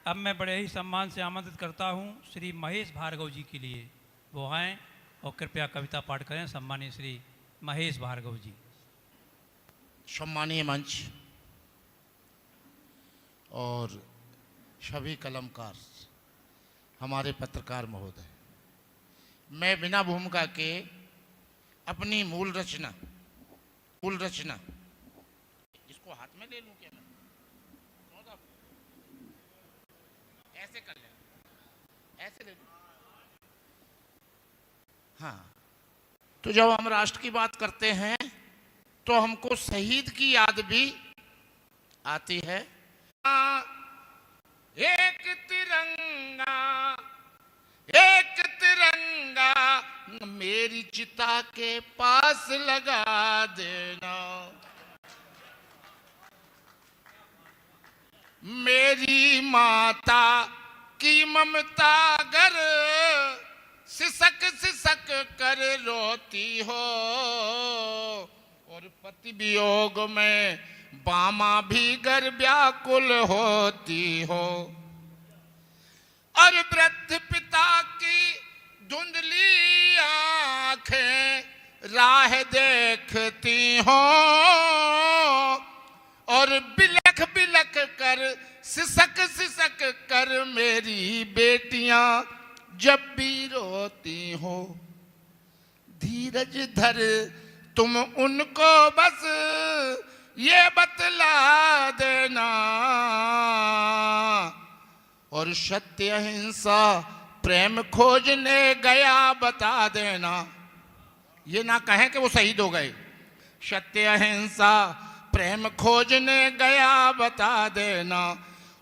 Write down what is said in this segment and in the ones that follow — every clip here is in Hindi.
अब मैं बड़े ही सम्मान से आमंत्रित करता हूं श्री महेश भार्गव जी के लिए, वो आएँ और कृपया कविता पाठ करें। सम्मानीय श्री महेश भार्गव जी। सम्मानीय मंच और सभी कलमकार, हमारे पत्रकार महोदय, मैं बिना भूमिका के अपनी मूल रचना इसको हाथ में ले लूं क्या मैं? ऐसे कर ले, ऐसे ले लूं। हाँ, तो जब हम राष्ट्र की बात करते हैं तो हमको शहीद की याद भी आती है। एक तिरंगा मेरी चिता के पास लगा देना, मेरी माता की ममता अगर सिसक सिसक कर रोती हो, और पति वियोग में बामा भी गर व्याकुल होती हो, और वृद्ध पिता की धुंधली आंखें राह देखती हो, और बिलख बिलख कर सिसक सिसक कर मेरी बेटियां जब भी रोती हो, धीरज धर तुम उनको बस ये बतला देना, और सत्य अहिंसा प्रेम खोजने गया बता देना। ये ना कहें कि वो शहीद हो गए। सत्य अहिंसा प्रेम खोजने गया बता देना,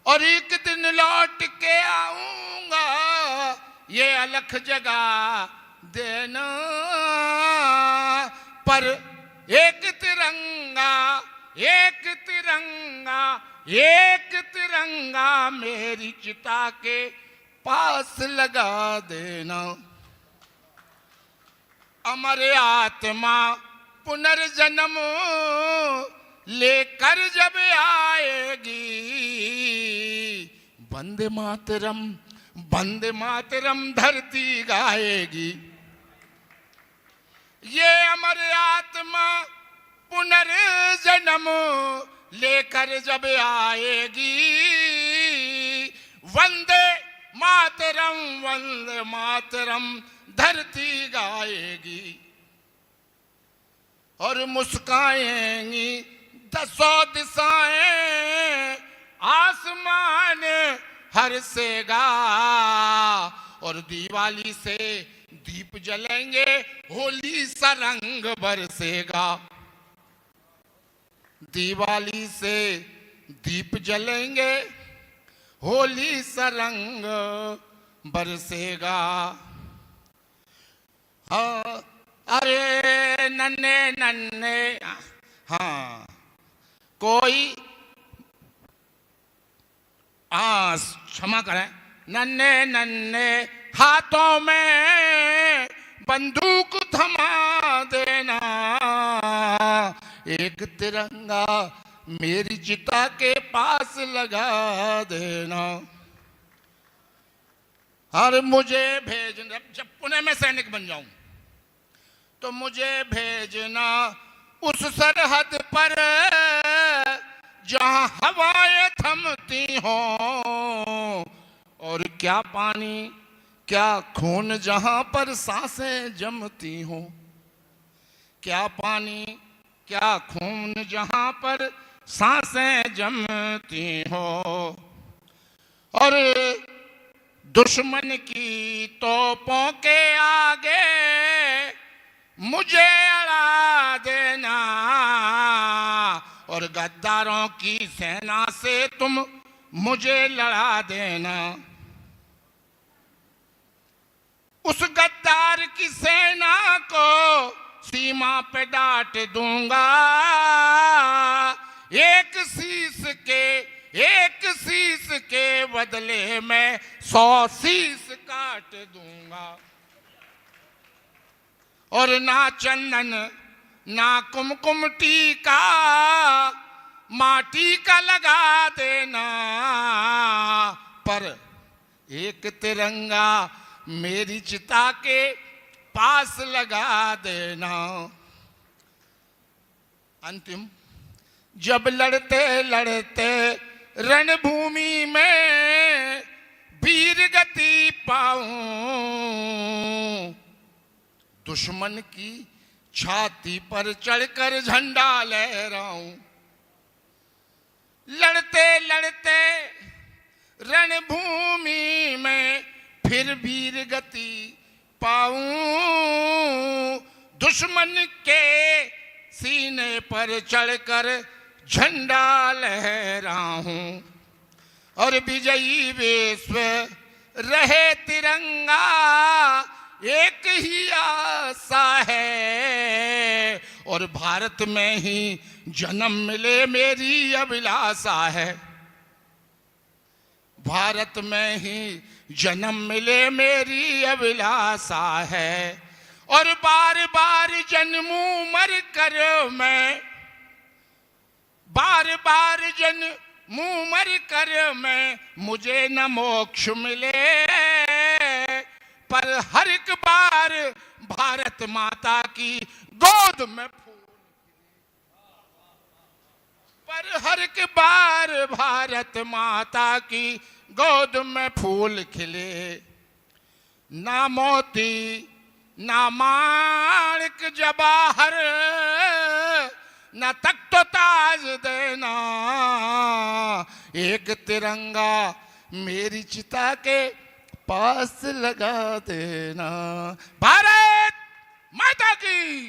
और एक दिन लौट के आऊंगा ये अलख जगा देना, पर एक तिरंगा एक तिरंगा एक तिरंगा मेरी चिता के पास लगा देना। अमर आत्मा पुनर्जन्म लेकर जब आएगी, वंदे मातरम धरती गाएगी। ये अमर आत्मा पुनर्जन्म लेकर जब आएगी, वंदे मातरम धरती गाएगी, और मुस्काएंगी दसों दिशाएं आसमान हर्षेगा, और दिवाली से दीप जलेंगे होली सा रंग बरसेगा, दिवाली से दीप जलेंगे होली सा रंग बरसेगा। हाँ, अरे नन्हे नन्हे, हाँ कोई क्षमा करें, नन्हे नन्हे हाथों में बंदूक थमा देना, एक तिरंगा मेरी चिता के पास लगा देना, और मुझे भेजना, जब पुणे में सैनिक बन जाऊं तो मुझे भेजना उस सरहद पर जहां हवाएं थमती हों, और क्या पानी क्या खून जहां पर सांसें जमती हों, क्या पानी क्या खून जहां पर सांसें जमती हो, और दुश्मन की तोपों के आगे मुझे अड़ा देना, और गद्दारों की सेना से तुम मुझे लड़ा देना। उस गद्दार की सेना को सीमा पे डांट दूंगा, एक शीश के बदले में 100 शीश काट दूंगा, और ना चंदन ना कुमकुम टीका माटी का लगा देना, पर एक तिरंगा मेरी चिता के पास लगा देना। अंतिम, जब लड़ते लड़ते रणभूमि में वीर गति पाऊं, दुश्मन की छाती पर चढ़कर झंडा लहराऊं। लड़ते लड़ते रणभूमि में फिर वीर गति पाऊं, दुश्मन के सीने पर चढ़कर झंडा लहराऊं। और विजयी विश्व रहे तिरंगा, एक ही आशा है। और भारत में ही जन्म मिले मेरी अभिलाषा है। भारत में ही जन्म मिले मेरी अभिलाषा है। और बार बार जन्मूं मर कर मैं, बार बार जन्मूं मर कर मैं, मुझे न मोक्ष मिले, पर हर एक बार भारत माता की गोद में फूल, पर हर एक बार भारत माता की गोद में फूल खिले। ना मोती ना माणिक जवाहर, न तख्त ताज देना, एक तिरंगा मेरी चिता के पास लगा देना। भारत माता की